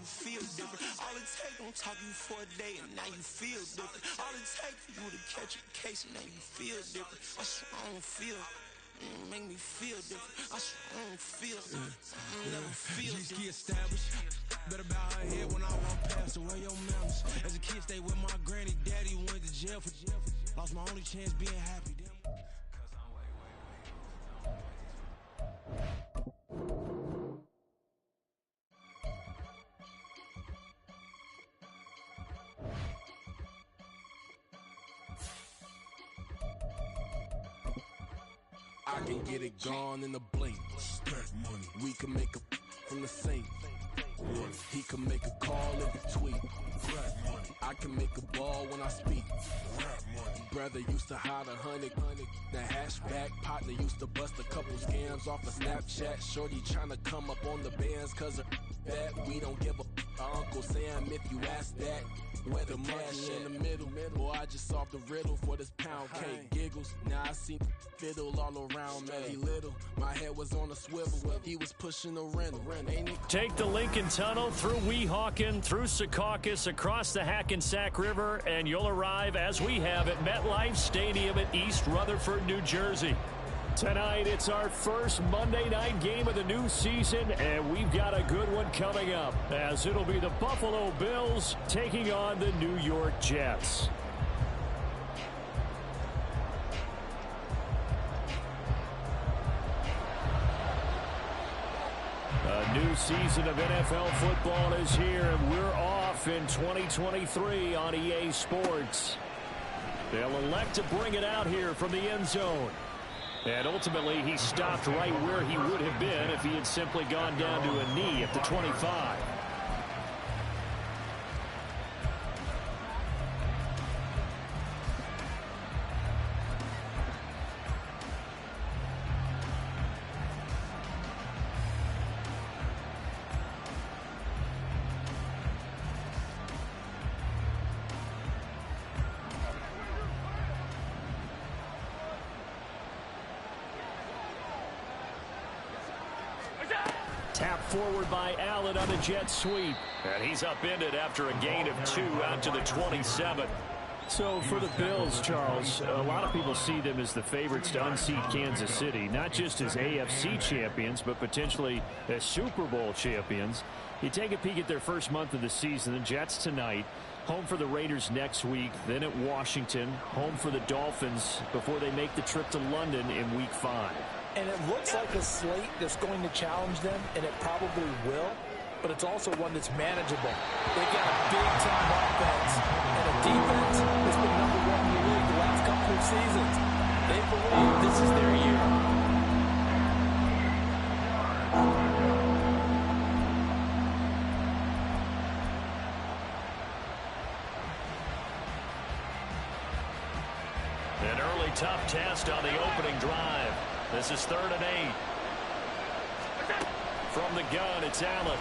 you feel different. All it takes, don't talk you for a day, and now you feel different. All it takes for you to catch a case, and now you feel different. I swear I don't feel. Make me feel different. I swear I don't feel. Never feel different. Established. Better bow her head when I walk past her. Where your manners? As a kid, stay with my granny. Daddy went to jail for jail. Lost my only chance being happy. I can get it gone in a blink. Stack money. We can make a from the sink. He can make a call if he tweet. I can make a ball when I speak. Brother used to hide 100. The hashback partner used to bust a couple scams off of Snapchat. Shorty tryna come up on the bands cause of that. We don't give a Uncle Sam if you ask that. Where the cash in the middle. Boy, I just solved the riddle for this pound cake. Giggles, now I see fiddle all around me. Little, my head was on a swivel. He was pushing the rental. Take the Lincoln Tunnel through Weehawken, through Secaucus, across the Hackensack River, and you'll arrive, as we have, at MetLife Stadium in East Rutherford, New Jersey. Tonight, it's our first Monday night game of the new season, and we've got a good one coming up, as it'll be the Buffalo Bills taking on the New York Jets. A new season of NFL football is here, and we're off in 2023 on EA Sports. They'll elect to bring it out here from the end zone. And ultimately, he stopped right where he would have been if he had simply gone down to a knee at the 25. Tap forward by Allen on the jet sweep. And he's upended after a gain of 2 out to the 27. So for the Bills, Charles, a lot of people see them as the favorites to unseat Kansas City, not just as AFC champions, but potentially as Super Bowl champions. You take a peek at their first month of the season, the Jets tonight, home for the Raiders next week, then at Washington, home for the Dolphins before they make the trip to London in Week 5. And it looks like a slate that's going to challenge them, and it probably will, but it's also one that's manageable. They've got a big-time offense and a defense that's been number 1 in the league the last couple of seasons. They believe this is their year. An early tough test on the opening drive. This is 3rd and 8. From the gun, it's Allen.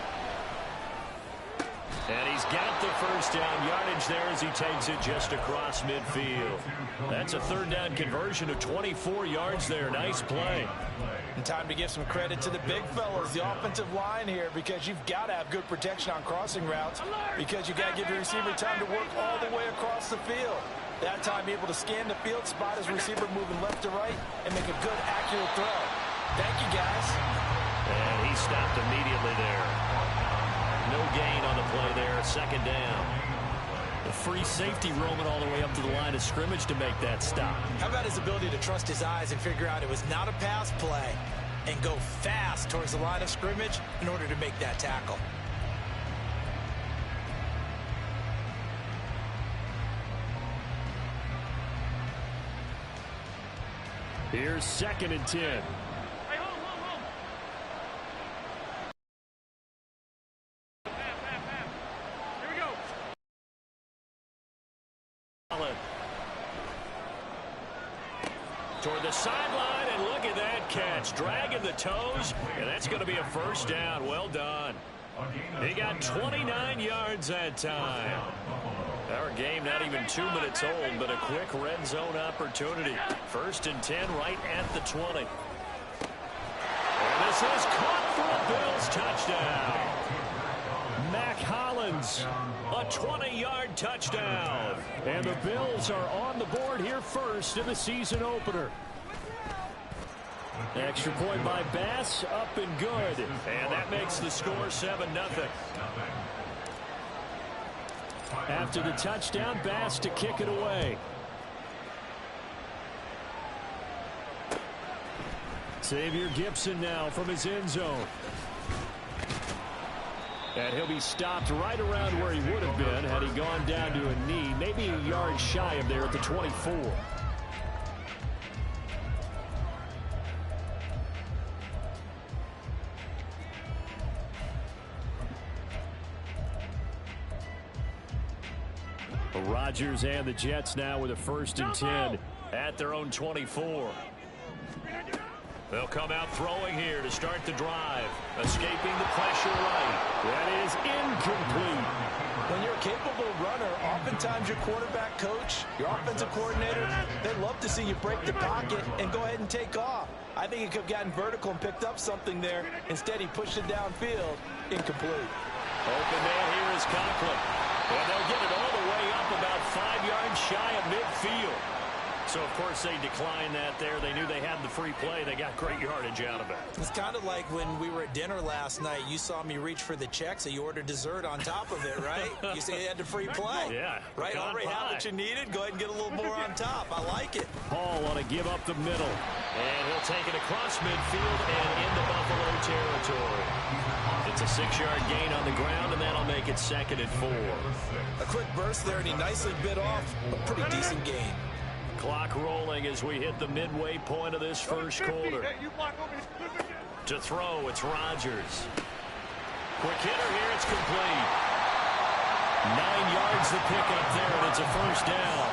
And he's got the first down yardage there as he takes it just across midfield. That's a 3rd down conversion of 24 yards there. Nice play. And time to give some credit to the big fellas, the offensive line here, because you've got to have good protection on crossing routes, because you've got to give your receiver time to work all the way across the field. That time able to scan the field, spot his receiver moving left to right, and make a good, accurate throw. Thank you, guys. And he stopped immediately there. No gain on the play there, 2nd down. The free safety roaming all the way up to the line of scrimmage to make that stop. How about his ability to trust his eyes and figure out it was not a pass play and go fast towards the line of scrimmage in order to make that tackle? Here's 2nd and 10. Hey, hold. Pass. Here we go. Toward the sideline, and look at that catch. Dragging the toes, and that's going to be a 1st down. Well done. He got 29 yards that time. Our game not even 2 minutes old, but a quick red zone opportunity. 1st and 10 right at the 20. And this is caught for a Bills touchdown. Mack A 20-yard touchdown. And the Bills are on the board here first in the season opener. Extra point by Bass, up and good. And that makes the score 7-0. After the touchdown, Bass to kick it away. Xavier Gipson now from his end zone. And he'll be stopped right around where he would have been had he gone down to a knee, maybe a yard shy of there at the 24. Rodgers and the Jets now with a 1st and 10 at their own 24. They'll come out throwing here to start the drive. Escaping the pressure right. That is incomplete. When you're a capable runner, oftentimes your quarterback coach, your offensive coordinator, they love to see you break the pocket and go ahead and take off. I think he could have gotten vertical and picked up something there. Instead, he pushed it downfield. Incomplete. Open man here is Conklin. And they'll get it all the way up about 5 yards shy of midfield. So, of course, they declined that there. They knew they had the free play. They got great yardage out of it. It's kind of like when we were at dinner last night. You saw me reach for the check, so you ordered dessert on top of it, right? You said you had the free play. Yeah. Right? Already had what you needed. Go ahead and get a little more on top. I like it. Hall want to give up the middle. And he'll take it across midfield and into Buffalo territory. It's a 6-yard gain on the ground, and that'll make it 2nd and 4. A quick burst there, and he nicely bit off a pretty decent gain. Clock rolling as we hit the midway point of this first quarter. To throw, it's Rodgers. Quick hitter here, it's complete. 9 yards to pick up there, and it's a 1st down.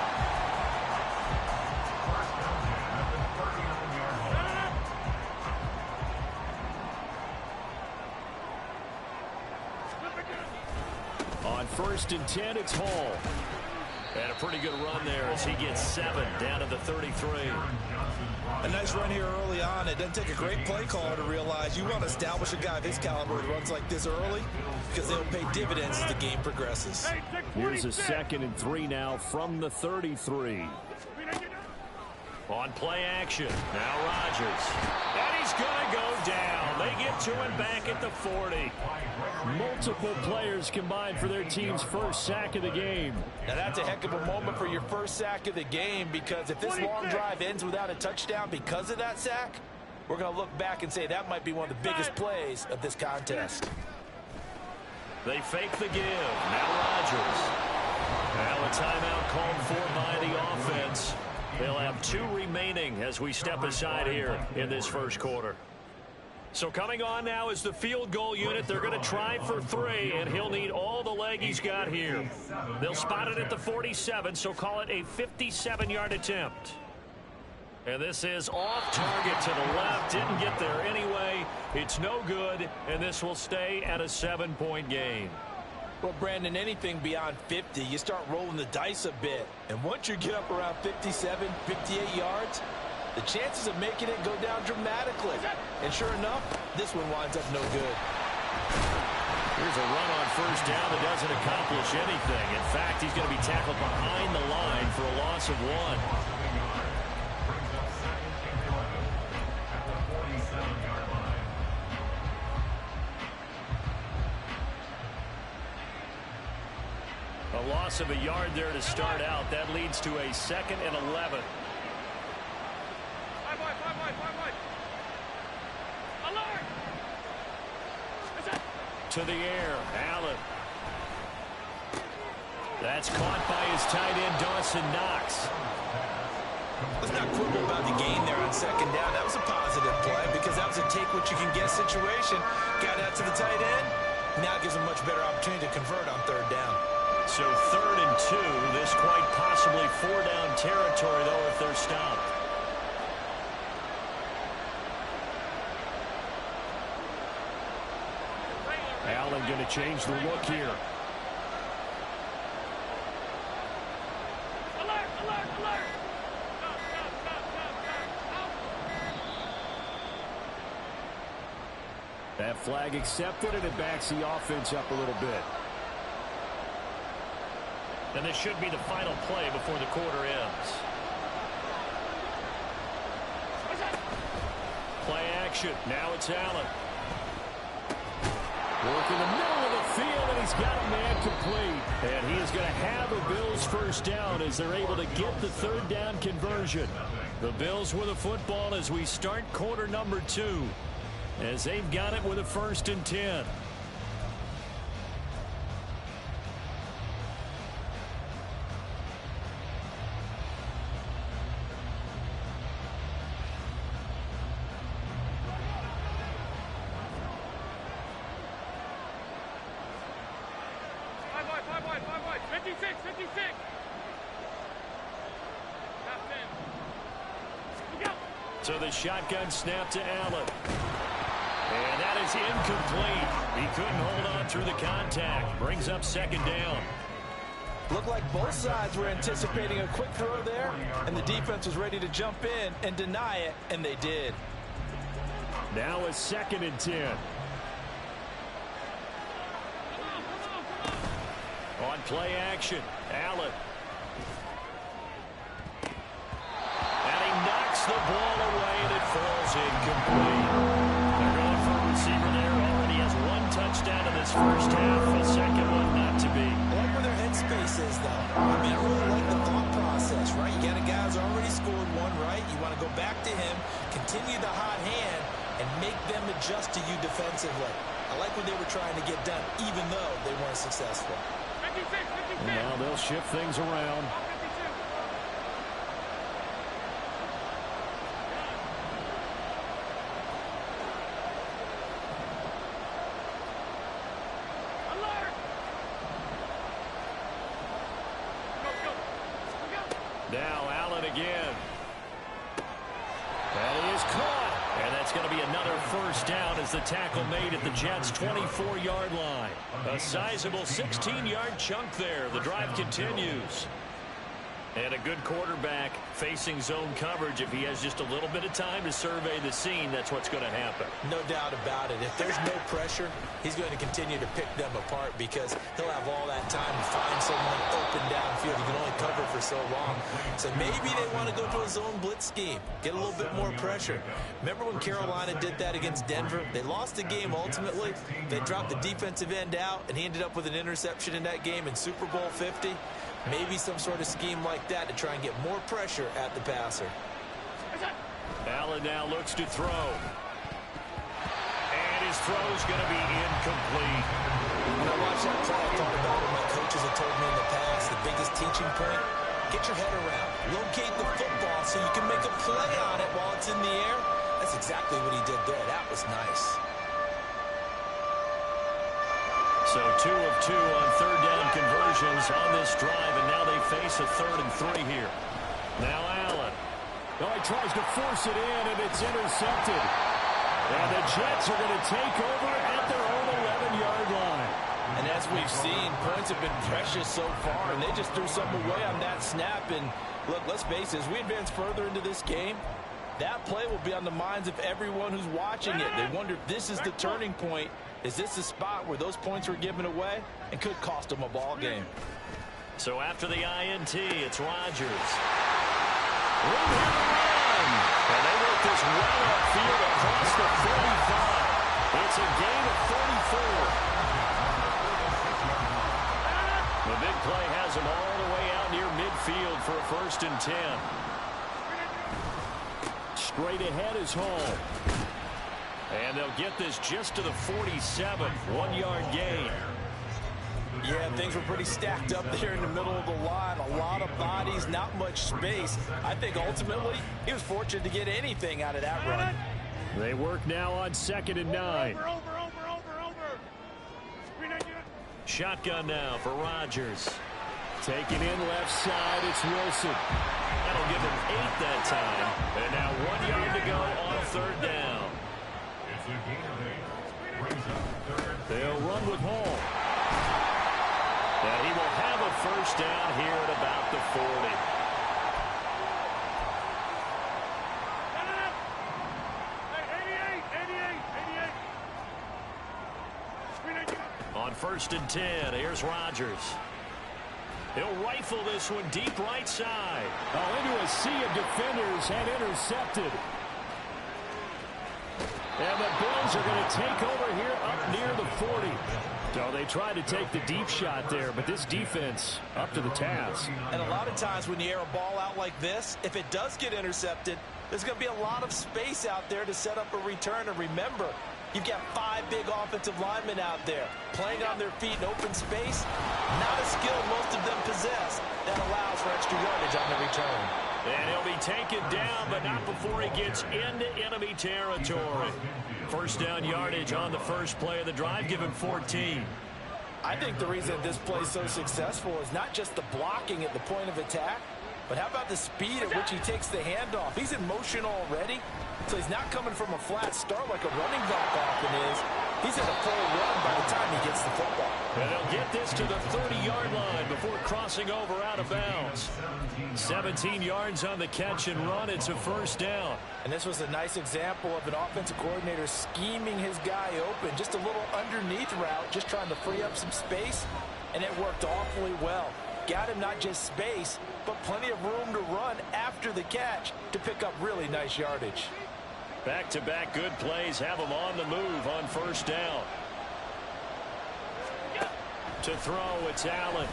On 1st and 10, it's Hall. And a pretty good run there as he gets 7 down to the 33. A nice run here early on. It doesn't take a great play caller to realize you want to establish a guy of his caliber who runs like this early because they'll pay dividends as the game progresses. Here's a 2nd and 3 now from the 33. On play action, now Rodgers. And he's going to go down. They get to him back at the 40. Multiple players combined for their team's first sack of the game. Now that's a heck of a moment for your first sack of the game, because if this long drive ends without a touchdown because of that sack, we're going to look back and say that might be one of the biggest plays of this contest. They fake the give. Now Rodgers. Now a timeout called for by the offense. They'll have 2 remaining as we step aside here in this first quarter. So coming on now is the field goal unit. They're going to try for 3, and he'll need all the leg he's got here. They'll spot it at the 47, so call it a 57-yard attempt. And this is off target to the left. Didn't get there anyway. It's no good, and this will stay at a 7-point game. Well, Brandon, anything beyond 50, you start rolling the dice a bit. And once you get up around 57, 58 yards, the chances of making it go down dramatically. And sure enough, this one winds up no good. Here's a run on 1st down that doesn't accomplish anything. In fact, he's going to be tackled behind the line for a loss of 1. A loss of a yard there to start out. That leads to a 2nd and 11. To the air, Allen. That's caught by his tight end, Dawson Knox. Let's not quibble about the gain there on 2nd down. That was a positive play because that was a take-what-you-can-get situation. Got out to the tight end. Now it gives him much better opportunity to convert on 3rd down. So 3rd and 2. This quite possibly 4-down territory, though, if they're stopped. Allen going to change the look here. Alert, alert, alert. That flag accepted, and it backs the offense up a little bit. And this should be the final play before the quarter ends. Play action. Now it's Allen. Work in the middle of the field, and he's got a man complete. And he is going to have a Bills first down as they're able to get the third down conversion. The Bills with a football as we start quarter number 2, as they've got it with a 1st and 10. So the shotgun snap to Allen. And that is incomplete. He couldn't hold on through the contact. Brings up 2nd down. Looked like both sides were anticipating a quick throw there, and the defense was ready to jump in and deny it, and they did. Now a 2nd and 10. On play action, Allen. The ball away, and it falls incomplete. They're going for a receiver there. Already has 1 touchdown in this first half. A second one not to be. I like where their headspace is, though. I mean, I really like the thought process, right? You got a guy who's already scored 1, right? You want to go back to him, continue the hot hand, and make them adjust to you defensively. I like what they were trying to get done, even though they weren't successful. 56, 56. Now they'll shift things around. Now Allen again. And he is caught. And that's going to be another first down as the tackle made at the Jets' 24-yard line. A sizable 16-yard chunk there. The drive continues. And a good quarterback facing zone coverage. If he has just a little bit of time to survey the scene, that's what's going to happen. No doubt about it. If there's no pressure, he's going to continue to pick them apart because he'll have all that time to find someone open downfield. He can only cover for so long. So maybe they want to go to a zone blitz scheme, get a little bit more pressure. Remember when Carolina did that against Denver? They lost the game ultimately. They dropped the defensive end out, and he ended up with an interception in that game in Super Bowl 50. Maybe some sort of scheme like that to try and get more pressure at the passer. Allen now looks to throw. And his throw is going to be incomplete. When I watched that play, I thought about what my coaches have told me in the past. The biggest teaching point, get your head around. Locate the football so you can make a play on it while it's in the air. That's exactly what he did there. That was nice. So 2 of 2 on third down conversions on this drive, and now they face a 3rd and 3 here. Now Allen. Oh, he tries to force it in, and it's intercepted. And the Jets are going to take over at their own 11-yard line. And as we've seen, points have been precious so far, and they just threw something away on that snap. And look, let's face it, as we advance further into this game, that play will be on the minds of everyone who's watching it. They wonder if this is the turning point. Is this the spot where those points were given away and could cost them a ball game? So after the INT, it's Rodgers. Room here to run. And they work this well upfield across the 45. It's a gain of 34. The big play has him all the way out near midfield for a 1st and 10. Straight ahead is Hall. And they'll get this just to the 47, 1-yard gain. Yeah, things were pretty stacked up there in the middle of the line. A lot of bodies, not much space. I think ultimately he was fortunate to get anything out of that run. They work now on 2nd and 9. Over. Shotgun now for Rodgers. Taking in left side, it's Wilson. That'll give him 8 that time. And now 1 yard to go on third down. They'll run with Hall. And he will have a first down here at about the 40. On 1st and 10, here's Rodgers. He'll rifle this one deep right side. Oh, into a sea of defenders and intercepted. And the Bills are going to take over here up near the 40. So they tried to take the deep shot there, but this defense up to the task. And a lot of times when you air a ball out like this, if it does get intercepted, there's going to be a lot of space out there to set up a return. And remember, you've got 5 big offensive linemen out there playing on their feet in open space. Not a skill most of them possess that allows for extra yardage on the return. And he'll be taken down, but not before he gets into enemy territory. First down yardage on the first play of the drive, give him 14. I think the reason this play is so successful is not just the blocking at the point of attack, but how about the speed at which he takes the handoff? He's in motion already, so he's not coming from a flat start like a running back often is. He's in a full run by the time he gets the football. And they'll get this to the 30-yard line before crossing over out of bounds. 17 yards on the catch and run. It's a first down. And this was a nice example of an offensive coordinator scheming his guy open. Just a little underneath route, just trying to free up some space, and it worked awfully well. Got him not just space, but plenty of room to run after the catch to pick up really nice yardage. Back-to-back good plays have him on the move on first down. To throw, it's Allen.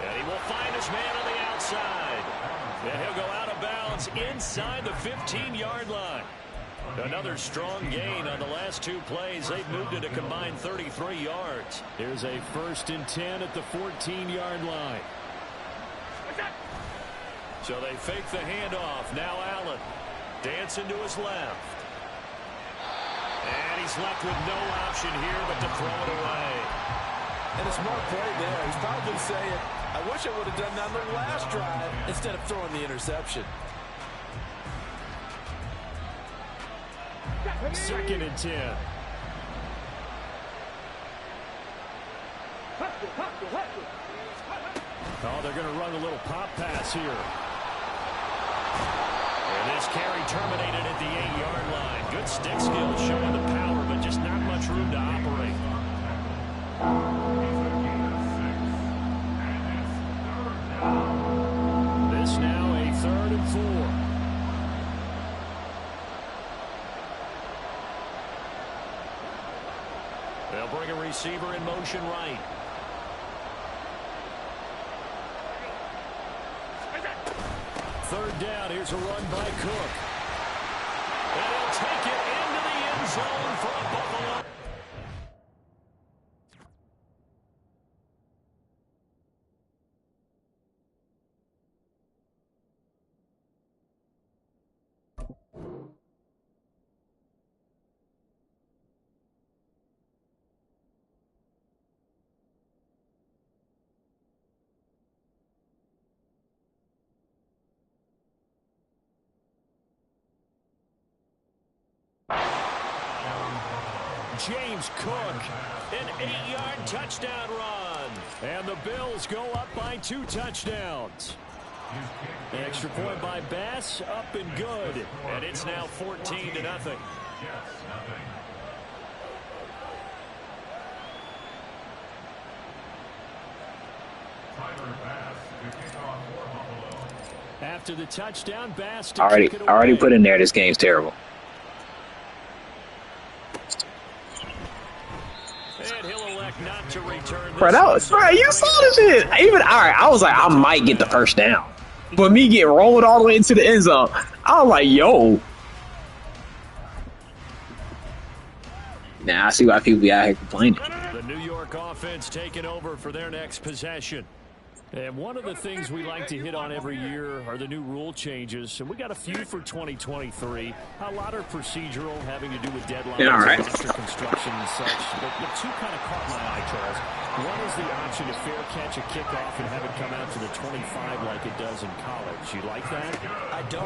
And he will find his man on the outside. And he'll go out of bounds inside the 15-yard line. Another strong gain on the last 2 plays. They've moved it a combined 33 yards. Here's a 1st and 10 at the 14-yard line. So they fake the handoff. Now Allen. Dancing to his left. And he's left with no option here but to throw it away. And a smart play there. He's probably saying, I wish I would have done that on the last drive instead of throwing the interception. 2nd and 10. Oh, they're going to run a little pop pass here. And this carry terminated at the 8-yard line. Good stick skills showing the power, but just not much room to operate. This now a 3rd and 4. They'll bring a receiver in motion right. Third down. Here's a run by Cook. And he'll take it into the end zone for a Buffalo. James Cook, an 8-yard touchdown run. And the Bills go up by 2 touchdowns. An extra point by Bass, up and good. And it's now 14-0. After the touchdown, Bass to kick it away. Already put in there, this game's terrible. And he'll elect not to return this. Bro, you saw this shit. I was like, I might get the first down. But me get rolled all the way into the end zone, I was like, yo. Now I see why people be out here complaining. The New York offense taking over for their next possession. And one of the things we like to hit on every year are the new rule changes. And we got a few for 2023. A lot are procedural, having to do with deadlines, roster construction and such. But the 2 kind of caught my eye, Charles. One is the option to fair catch a kickoff and have it come out to the 25 like it does in college. You like that? I don't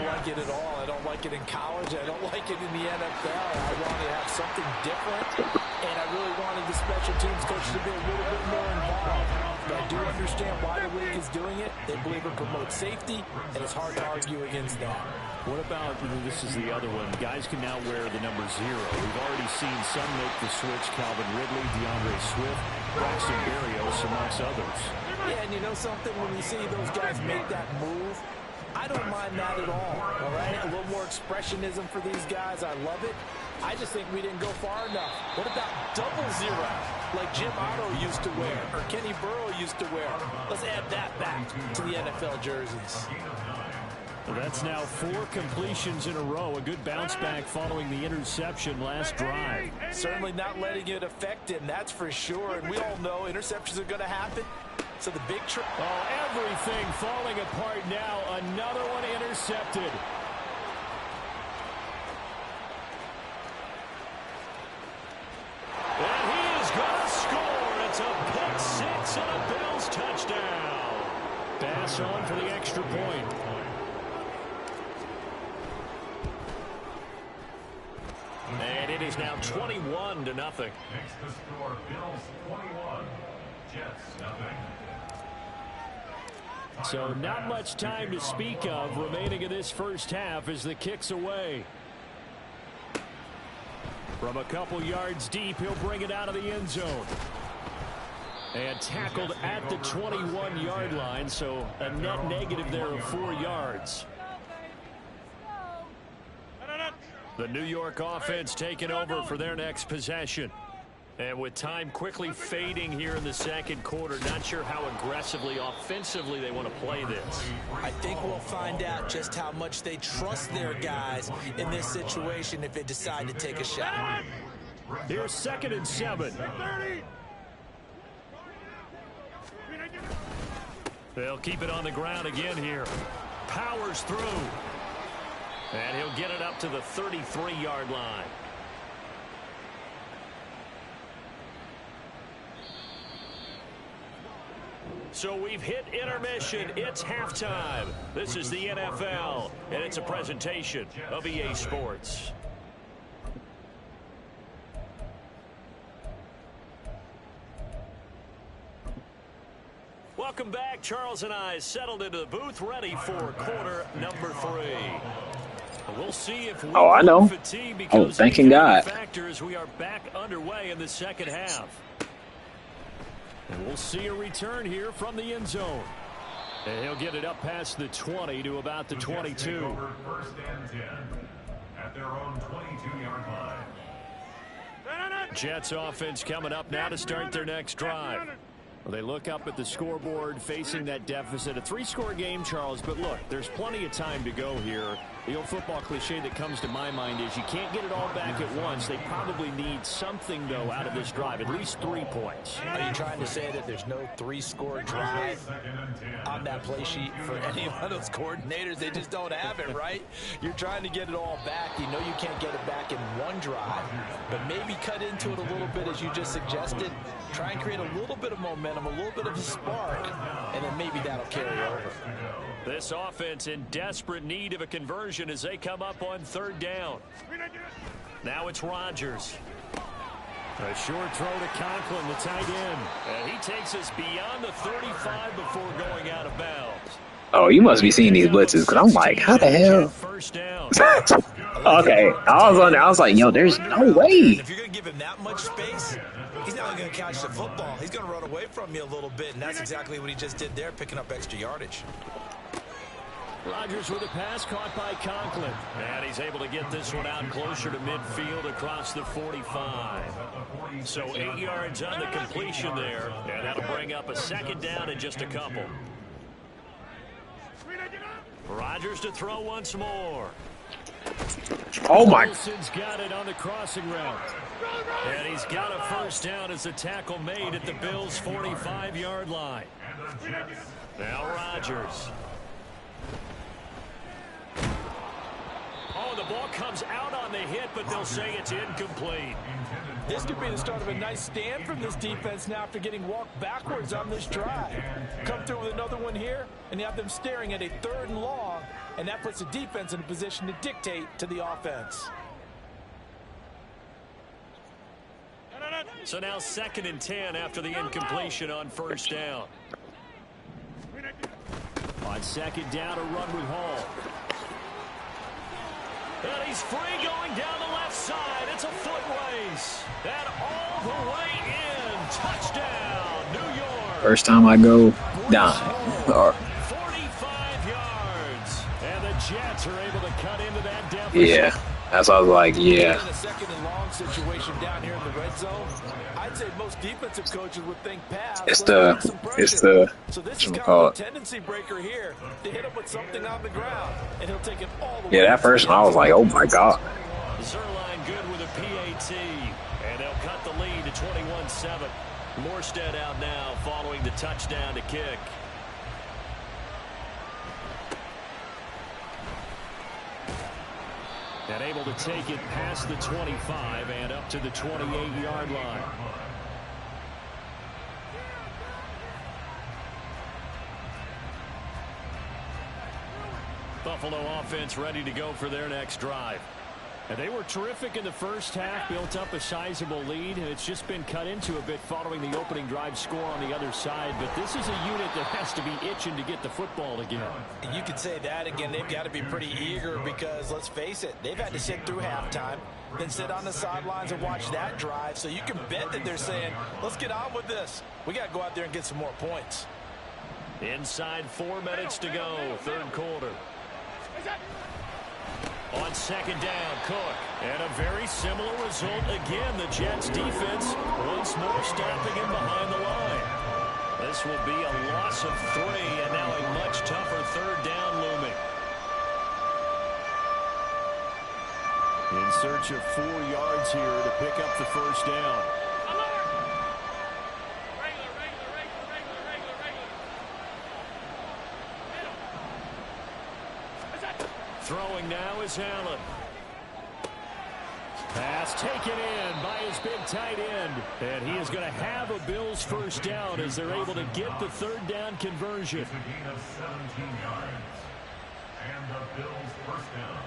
like it at all. I don't like it in college. I don't like it in the NFL. I want to have something different. And I really wanted the special teams coach to be a little bit more involved. But I do understand why the league is doing it. They believe it promotes safety, and it's hard to argue against that. What about, this is the other one, guys can now wear the number 0. We've already seen some make the switch, Calvin Ridley, DeAndre Swift, Braxton Berrios, amongst others. Yeah, and you know something, when you see those guys make that move, I don't mind that at all right? A little more expressionism for these guys. I love it. I just think we didn't go far enough. What about double 0, like Jim Otto used to wear, or Kenny Burrow used to wear? Let's add that back to the NFL jerseys. Well, that's now 4 completions in a row. A good bounce back following the interception last drive. Certainly not letting it affect him, that's for sure. And we all know interceptions are going to happen. So the big trick. Oh, everything falling apart now. Another one intercepted. And he is going to score. It's a pick 6 and a Bills touchdown. Pass on for the extra point. And it is now 21-0. Next to score, Bills 21, Jets 0. So not much time to speak of remaining in this first half as the kick's away. From a couple yards deep, he'll bring it out of the end zone. And tackled at the 21-yard line, so a net negative there of 4 yards. The New York offense taking over for their next possession. And with time quickly fading here in the second quarter, not sure how aggressively, offensively they want to play this. I think we'll find out just how much they trust their guys in this situation if they decide to take a shot. Here's 2nd and 7. They'll keep it on the ground again here. Powers through. And he'll get it up to the 33-yard line. So we've hit intermission. It's halftime. This is the NFL, and it's a presentation of EA Sports. Welcome back. Charles and I settled into the booth, ready for quarter number 3. We'll see if we I know. fatigue Oh, thanking God. Factors, we are back underway in the second half. And we'll see a return here from the end zone. And he'll get it up past the 20 to about the 22. First and 10 at their own 22-yard line. Jets offense coming up now to start their next drive. Well, they look up at the scoreboard facing that deficit. A 3-score game, Charles, but look, there's plenty of time to go here. The old football cliche that comes to my mind is you can't get it all back at once. They probably need something, though, out of this drive, at least 3 points. Are you trying to say that there's no 3-score drive on that play sheet for any one of those coordinators? They just don't have it, right? You're trying to get it all back. You know you can't get it back in one drive, but maybe cut into it a little bit, as you just suggested. Try and create a little bit of momentum, a little bit of a spark, and then maybe that'll carry over. This offense in desperate need of a conversion as they come up on 3rd down. Now it's Rodgers. A short throw to Conklin, the tight end. And he takes us beyond the 35 before going out of bounds. Oh, you must be seeing these blitzes, because I'm like, how the hell? First down. Okay, I was on there. I was like, yo, there's no way. If you're going to give him that much space, he's not going to catch the football. He's going to run away from you a little bit, and that's exactly what he just did there, picking up extra yardage. Rodgers with a pass caught by Conklin. And he's able to get this one out closer to midfield across the 45. So 8 yards on the completion there. And that'll bring up a 2nd down in just a couple. Rodgers to throw once more. Oh, my. Wilson's got it on the crossing route. And he's got a first down as the tackle made at the Bills' 45-yard line. Now Rodgers. Oh, the ball comes out on the hit, but they'll say it's incomplete. This could be the start of a nice stand from this defense now after getting walked backwards on this drive. Come through with another one here, and you have them staring at a 3rd and long, and that puts the defense in a position to dictate to the offense. So now 2nd and 10 after the incompletion on first down. On 2nd down, a run with Hall. And he's free going down the left side. It's a foot race. And all the way in. Touchdown, New York. First time I go down. 45 yards. And the Jets are able to cut into that deficit. Yeah. That's why I was like, yeah. In a 2nd and long situation down here in the red zone, I'd say most defensive coaches would think pass. It's the so this is kind of a tendency breaker here to hit him with something on the ground, and he'll take it all the way. Yeah, that first one I was like, oh my God. Zerline good with a PAT, and they'll cut the lead to 21-7. Morstead out now following the touchdown to kick. And able to take it past the 25 and up to the 28-yard line. Buffalo offense ready to go for their next drive. And they were terrific in the first half, built up a sizable lead, and it's just been cut into a bit following the opening drive score on the other side. But this is a unit that has to be itching to get the football again. And you could say that again. They've got to be pretty eager because, let's face it, they've had to sit through halftime, then sit on the sidelines and watch that drive. So you can bet that they're saying, let's get on with this. We got to go out there and get some more points. Inside 4 minutes to go, third quarter. On 2nd down, Cook. And a very similar result again. The Jets defense once more stopping him behind the line. This will be a loss of 3 and now a much tougher 3rd down looming. In search of 4 yards here to pick up the first down. Throwing now is Allen. Pass taken in by his big tight end. And he is going to have a Bills first down as they're able to get the 3rd down conversion. It's a gain of 17 yards. And the Bills first down.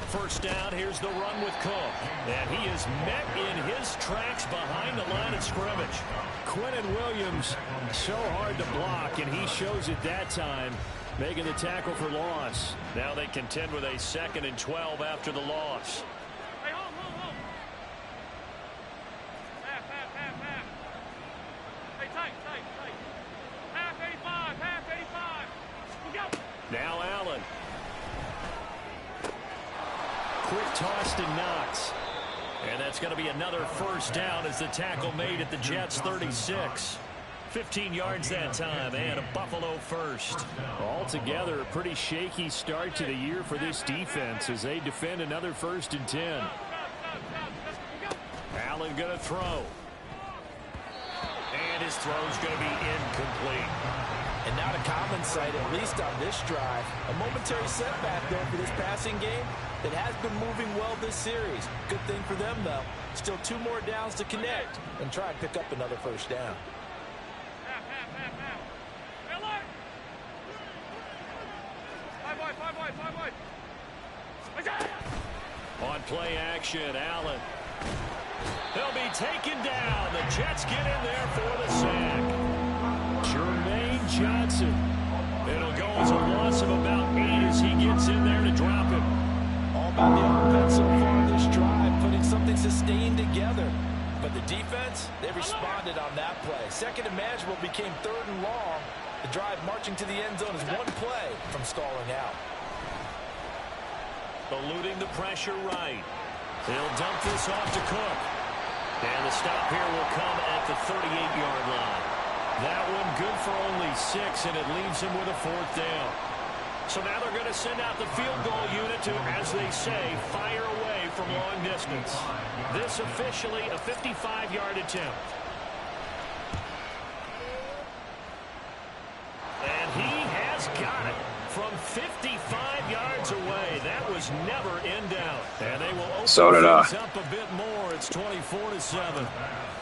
First down, here's the run with Cook. And he is met in his tracks behind the line of scrimmage. Quinnen Williams, so hard to block, and he shows it that time, making the tackle for loss. Now they contend with a 2nd and 12 after the loss. Hey, hold. Half. Hey, tight. Half 85. We go. Now Allen. Quick toss to Knox. And that's going to be another first down as the tackle made at the Jets 36. 15 yards that time and a Buffalo first. Altogether, a pretty shaky start to the year for this defense as they defend another 1st and 10. Allen going to throw. And his throw's going to be incomplete. And not a common sight, at least on this drive. A momentary setback, though, for this passing game that has been moving well this series. Good thing for them, though. Still 2 more downs to connect and try and pick up another first down. Half. Hey, alert. 5 wide. On play action, Allen. He'll be taken down. The Jets get in there for the sack. Jermaine Johnson. It'll go as a loss of about 8 as he gets in there to drop him. All about the offense so far this drive, putting something sustained together. But the defense, they responded on that play. 2nd and manageable became 3rd and long. The drive marching to the end zone is 1 play from stalling out. Eluding the pressure right. They'll dump this off to Cook. And the stop here will come at the 38-yard line. That one good for only 6, and it leaves him with a 4th down. So now they're going to send out the field goal unit to, as they say, fire away from long distance. This officially a 55-yard attempt. And he has got it from 55 yards yards away. That was never in doubt. And they will open things up a bit more. It's 24-7.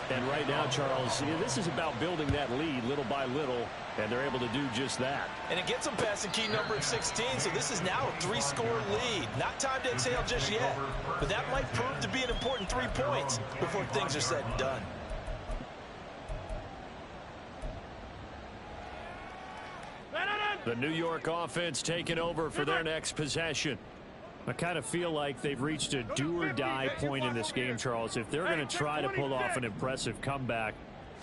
And right now, Charles, this is about building that lead little by little, and they're able to do just that. And it gets them past the key number of 16, so this is now a 3-score lead. Not time to exhale just yet, but that might prove to be an important 3 points before things are said and done. The New York offense taking over for their next possession. I kind of feel like they've reached a do-or-die point in this game, Charles. If they're going to try to pull off an impressive comeback,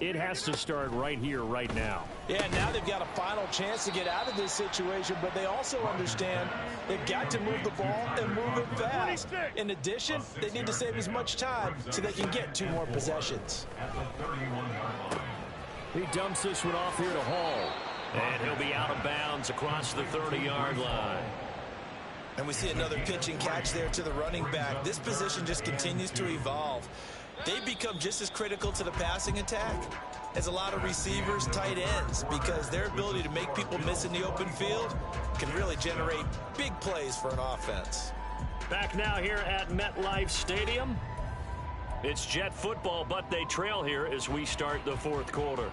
it has to start right here, right now. Yeah, now they've got a final chance to get out of this situation, but they also understand they've got to move the ball and move it fast. In addition, they need to save as much time so they can get 2 more possessions. He dumps this one off here to Hall. And he'll be out of bounds across the 30-yard line. And we see another pitch and catch there to the running back. This position just continues to evolve. They've become just as critical to the passing attack as a lot of receivers, tight ends, because their ability to make people miss in the open field can really generate big plays for an offense. Back now here at MetLife Stadium. It's Jet football, but they trail here as we start the 4th quarter.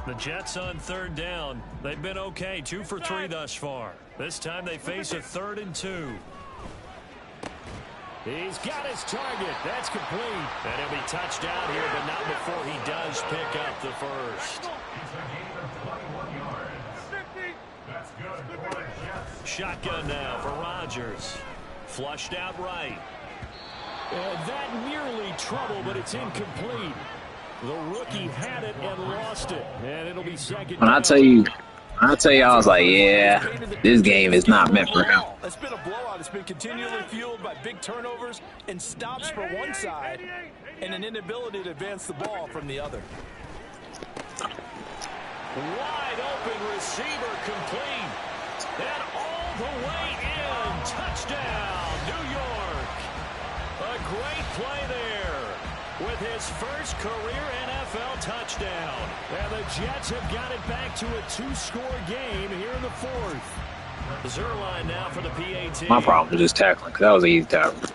The Jets on 3rd down. They've been okay, 2 for 3 thus far. This time they face a 3rd and 2. He's got his target. That's complete. And he'll be touched out here, but not before he does pick up the first. Shotgun now for Rodgers. Flushed out right. That nearly trouble, but it's incomplete. The rookie had it and lost it, and it'll be 2nd down. When I tell you, I was like, yeah, this game is not meant for him. It's been a blowout. It's been continually fueled by big turnovers and stops for one side and an inability to advance the ball from the other. Wide open receiver complete. And all the way in. Touchdown, New York. A great play there with his first career NFL touchdown. And the Jets have got it back to a 2-score game here in the 4th. Zuerlein now for the PAT. My problem is just tackling, because that was an easy tackle.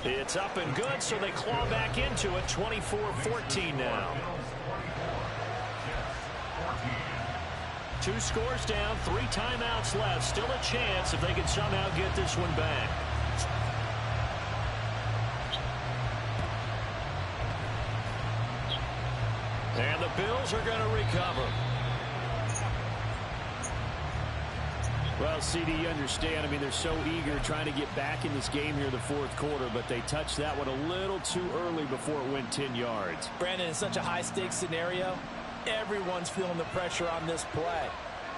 It's up and good, so they claw back into it. 24-14 now. 2 scores down, 3 timeouts left. Still a chance if they can somehow get this one back. And the Bills are going to recover. Well, CD, you understand. I mean, they're so eager trying to get back in this game here in the 4th quarter, but they touched that one a little too early before it went 10 yards. Brandon, in such a high-stakes scenario, everyone's feeling the pressure on this play.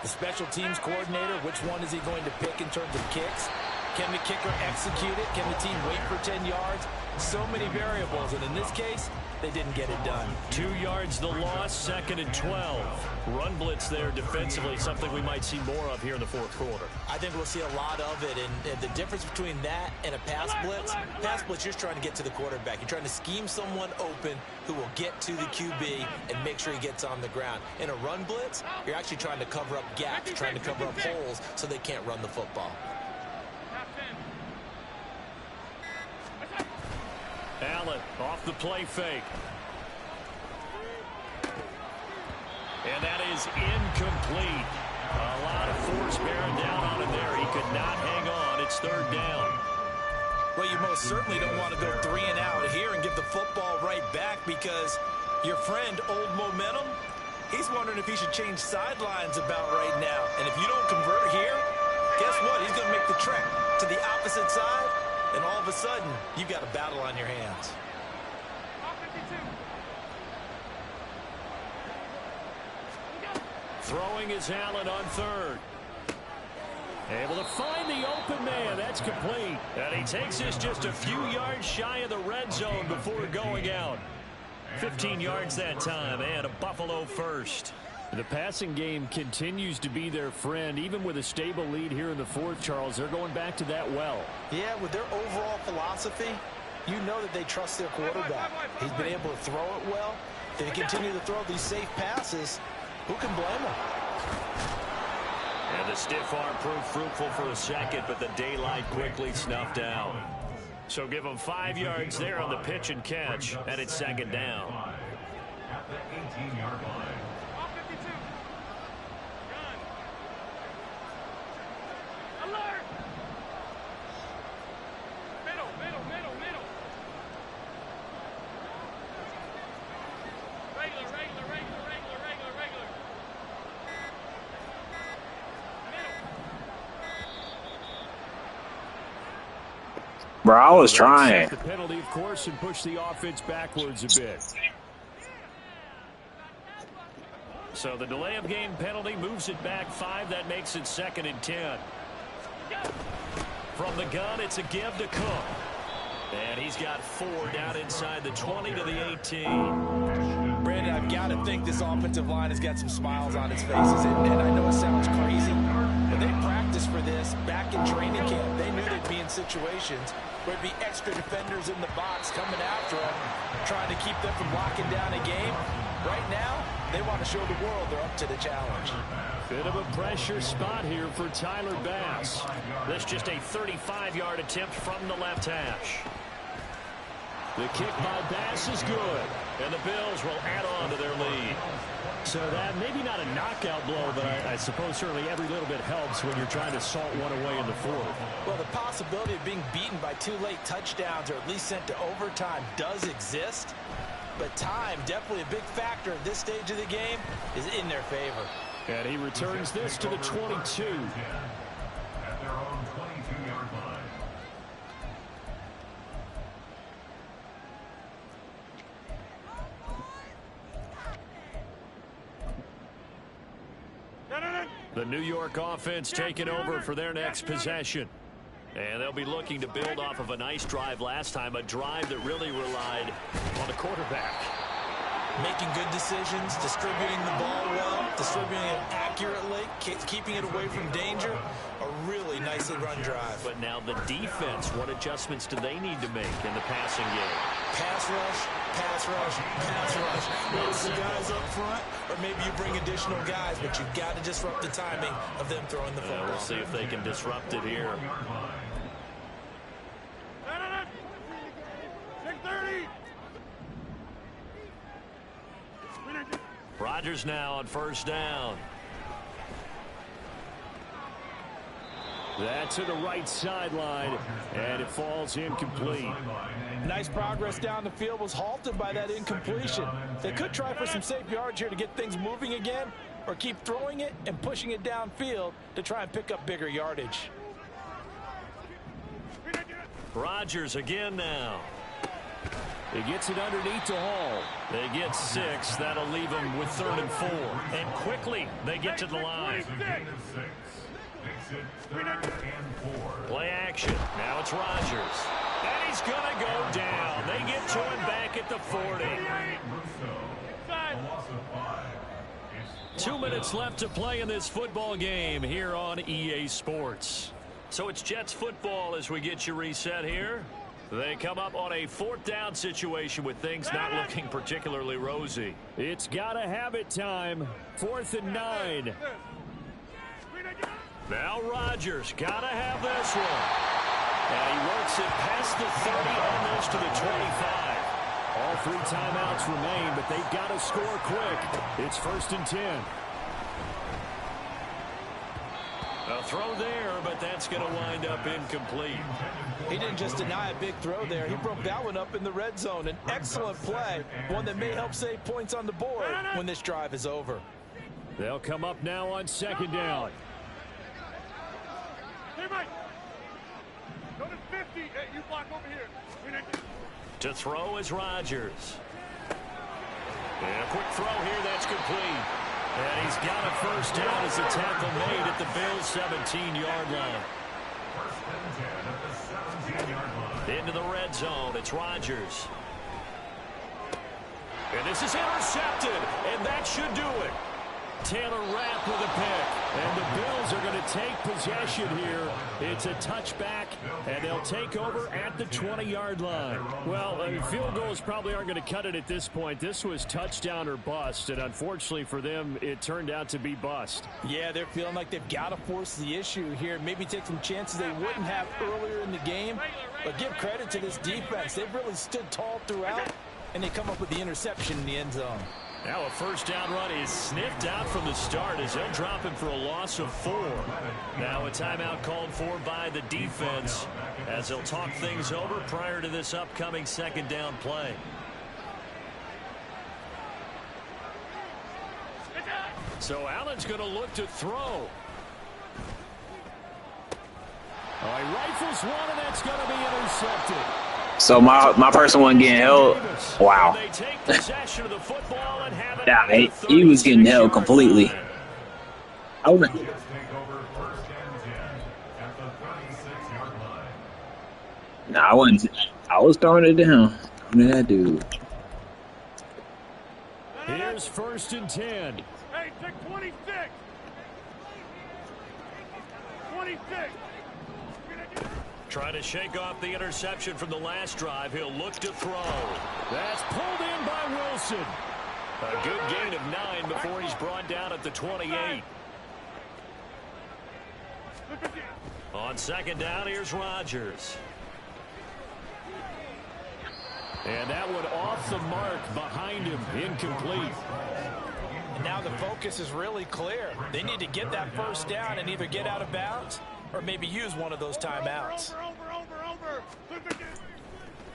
The special teams coordinator, which one is he going to pick in terms of kicks? Can the kicker execute it? Can the team wait for 10 yards? So many variables, and in this case, they didn't get it done. 2 yards the loss, 2nd and 12. Run blitz there defensively, something we might see more of here in the 4th quarter. I think we'll see a lot of it, and the difference between that and a pass blitz, you're just trying to get to the quarterback. You're trying to scheme someone open who will get to the QB and make sure he gets on the ground. In a run blitz, you're actually trying to cover up gaps, trying to cover up holes so they can't run the football. Allen off the play fake. And that is incomplete. A lot of force bearing down on him there. He could not hang on. It's 3rd down. Well, you most certainly don't want to go 3 and out here and give the football right back, because your friend, Old Momentum, he's wondering if he should change sidelines about right now. And if you don't convert here, guess what? He's going to make the trek to the opposite side. And all of a sudden, you've got a battle on your hands. Throwing is Allen on 3rd. Able to find the open man. That's complete. And he takes this just a few yards shy of the red zone before going out. 15 yards that time, and a Buffalo first. The passing game continues to be their friend. Even with a stable lead here in the 4th, Charles, they're going back to that well. Yeah, with their overall philosophy, you know that they trust their quarterback. He's been able to throw it well. They continue to throw these safe passes. Who can blame them? And the stiff arm proved fruitful for a second, but the daylight quickly snuffed out. So give them 5 yards there on the pitch and catch, and it's second down. At the 18-yard line. All 52. Gun. Alert! Middle, middle, middle, middle. Regular, regular, regular, regular, regular, regular. Bro, I was trying. The penalty, of course, and push the offense backwards a bit. So the delay of game penalty moves it back 5. That makes it 2nd and 10. From the gun, it's a give to Cook. And he's got 4 down inside the 20 to the 18. Brandon, I've got to think this offensive line has got some smiles on its faces. And I know it sounds crazy, but they practiced for this back in training camp. They knew they'd be in situations where there'd be extra defenders in the box coming after them, trying to keep them from locking down a game. Right now, they want to show the world they're up to the challenge. Bit of a pressure spot here for Tyler Bass. That's just a 35-yard attempt from the left hash. The kick by Bass is good, and the Bills will add on to their lead. So that maybe not a knockout blow, but I suppose certainly every little bit helps when you're trying to salt one away in the 4th. Well, the possibility of being beaten by 2 late touchdowns or at least sent to overtime does exist. But time, definitely a big factor at this stage of the game, is in their favor. And he returns this to the 22. At their own 22-yard line. The New York offense taking over for their next possession. And they'll be looking to build off of a nice drive last time, a drive that really relied on the quarterback. Making good decisions, distributing the ball well, distributing it accurately, keeping it away from danger. A really nicely run drive. But now the defense, what adjustments do they need to make in the passing game? Pass rush, pass rush, pass rush. Whether it's the guys up front, or maybe you bring additional guys, but you've got to disrupt the timing of them throwing the football. We'll see if they can disrupt it here. 630. Rodgers now on 1st down. That's to the right sideline, and it falls incomplete. Nice progress down the field, was halted by that incompletion. They could try for some safe yards here to get things moving again, or keep throwing it and pushing it downfield to try and pick up bigger yardage. Rodgers again now. He gets it underneath to Hall. They get 6. That'll leave them with 3rd and 4. And quickly, they get to the line. Play action. Now it's Rodgers. And he's going to go down. They get to him back at the 40. 2 minutes left to play in this football game here on EA Sports. So it's Jets football as we get you reset here. They come up on a 4th down situation with things not looking particularly rosy. It's got to have it time. 4th and 9. Now Rodgers got to have this one. And he works it past the 30, almost to the 25. All 3 timeouts remain, but they've got to score quick. It's 1st and 10. A throw there, but that's going to wind up incomplete. He didn't just deny a big throw there. He broke that one up in the red zone. An excellent play, one that may help save points on the board when this drive is over. They'll come up now on 2nd down. Hey, Mike. Notice 50. Hey, you block over here. To throw is Rodgers. And a quick throw here, that's complete. And he's got a 1st down as the tackle made at the Bills' 17-yard line. Into the red zone, it's Rodgers. And this is intercepted, and that should do it. Taylor Rapp with a pick, and the Bills Bills are going to take possession here. It's a touchback, and they'll take over at the 20-yard line. Well, field goals probably aren't going to cut it at this point. This was touchdown or bust, and unfortunately for them, it turned out to be bust. Yeah, they're feeling like they've got to force the issue here. Maybe take some chances they wouldn't have earlier in the game. But give credit to this defense. They've really stood tall throughout, and they come up with the interception in the end zone. Now a first down run is sniffed out from the start as they'll drop him for a loss of 4. Now a timeout called for by the defense as they'll talk things over prior to this upcoming second down play. So Allen's going to look to throw. He rifles one, and that's going to be intercepted. So my person wasn't getting held. Wow. Yeah, he was getting held completely. I wasn't. I was throwing it down. Look at that dude. Here's 1st and 10. Hey, take 26. 26. Trying to shake off the interception from the last drive. He'll look to throw. That's pulled in by Wilson. A good gain of 9 before he's brought down at the 28. On second down, here's Rodgers. And that one off the mark behind him, incomplete. Now the focus is really clear. They need to get that first down and either get out of bounds or maybe use one of those timeouts.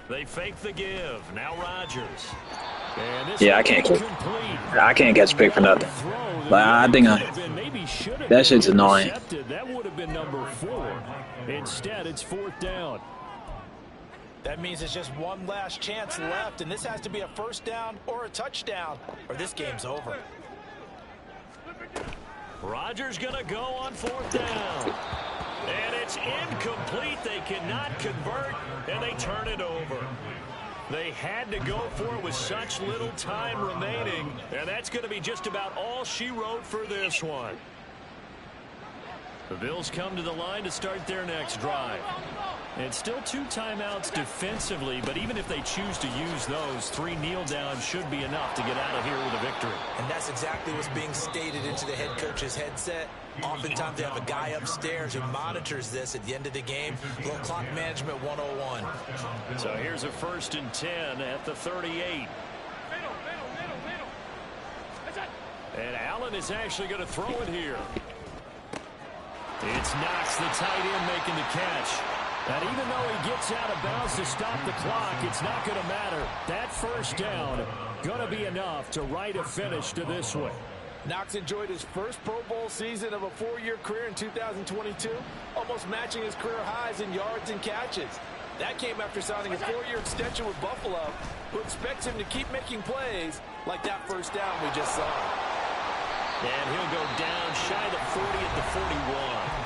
They fake the give. Now Rodgers. Yeah, I can't catch a pick for nothing. But I think that shit's annoying. That would have been number 4. Instead, it's 4th down. That means it's just one last chance left, and this has to be a first down or a touchdown, or this game's over. Rodgers going to go on 4th down. And it's incomplete. They cannot convert, and they turn it over. They had to go for it with such little time remaining, and that's going to be just about all she wrote for this one. The Bills come to the line to start their next drive. And still 2 timeouts defensively, but even if they choose to use those, 3 kneel downs should be enough to get out of here with a victory. And that's exactly what's being stated into the head coach's headset. Oftentimes they have a guy upstairs who monitors this at the end of the game. A little clock management 101. So here's a 1st and 10 at the 38. And Allen is actually going to throw it here. It's Knox, the tight end, making the catch. And even though he gets out of bounds to stop the clock, it's not going to matter. That first down going to be enough to write a finish to this one. Knox enjoyed his first Pro Bowl season of a 4-year career in 2022, almost matching his career highs in yards and catches. That came after signing a 4-year extension with Buffalo, who expects him to keep making plays like that first down we just saw. And he'll go down shy of the 40 at the 41.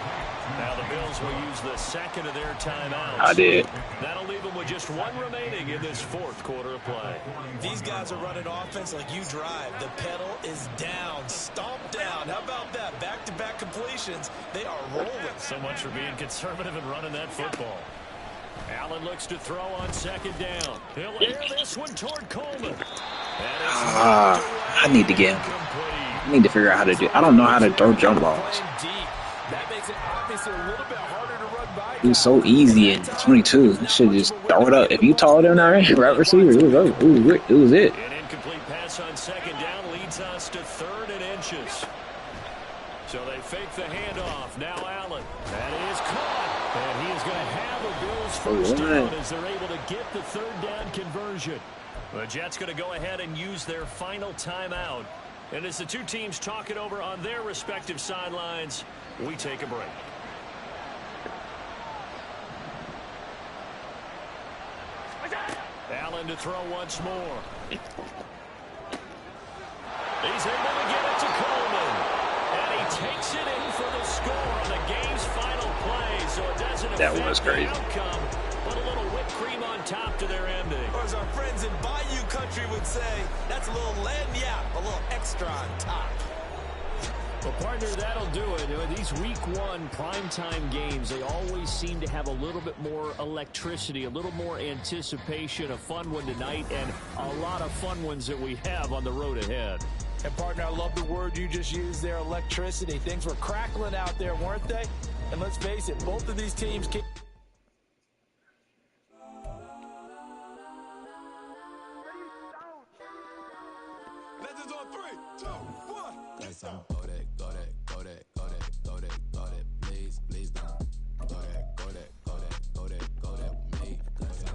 Now the Bills will use the second of their timeouts. I did. That'll leave them with just 1 remaining in this 4th quarter of play. These guys are running offense like you drive. The pedal is down, stomp down. How about that? Back-to-back completions. They are rolling. So much for being conservative and running that football. Allen looks to throw on second down. He'll air this one toward Coleman. I need to get him. I need to figure out how to do it. I don't know how to throw jump balls. That makes it obviously a little bit harder to run by. It was so easy in 22. You should just throw it up. If you taller than that right receiver, it was it. An incomplete pass on second down leads us to 3rd and inches. So they fake the handoff. Now Allen. That is caught. And he is going to have a Bills first down as they're able to get the 3rd down conversion. The Jets going to go ahead and use their final timeout. And as the 2 teams talk it over on their respective sidelines, we take a break. Allen to throw once more. He's able to get it to Coleman. And he takes it in for the score on the game's final play. So it doesn't affect the outcome, but a little whipped cream on top to their ending. Or as our friends in Bayou Country would say, that's a little lagniappe, a little extra on top. Well, partner, that'll do it. These Week 1 primetime games, they always seem to have a little bit more electricity, a little more anticipation. A fun one tonight, and a lot of fun ones that we have on the road ahead. And, partner, I love the word you just used there, electricity. Things were crackling out there, weren't they? And let's face it, both of these teams can... Legends on 3, 2, 1. Got some go that, go that, go that, go that, go that, go that, please, please don't. Go that, go that, go that, go that, go that, me, go that,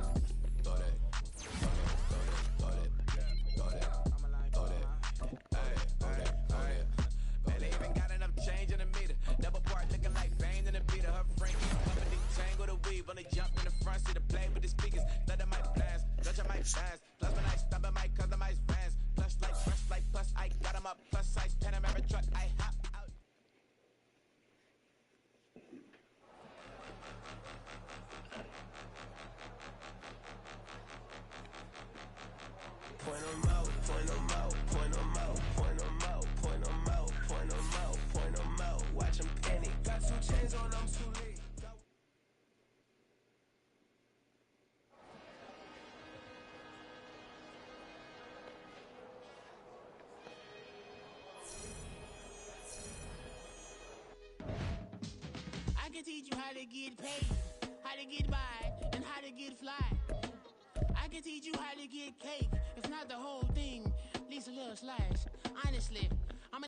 go that, go that, go that, go that, hey, go that, go that. Man, they even got enough change in the meter. Double part looking like veins in the beater. Her friend keep pumping the tangle the weave. Only jump in the front seat to play with the speakers. Let them might blast, Dutch might blast. Plus when I stop at my customized vans. Plus like fresh like plus I got them up. Plus size Panamera truck I hop out. Point them out, point them out, point them out, point them out, point them out, point them out, point them out. Watch them panic. Got 2 chains on, I'm too late. I can teach you how to get paid, how to get by, and how to get fly. I can teach you how to get cake, if not the whole thing, at least a little slice. Honestly,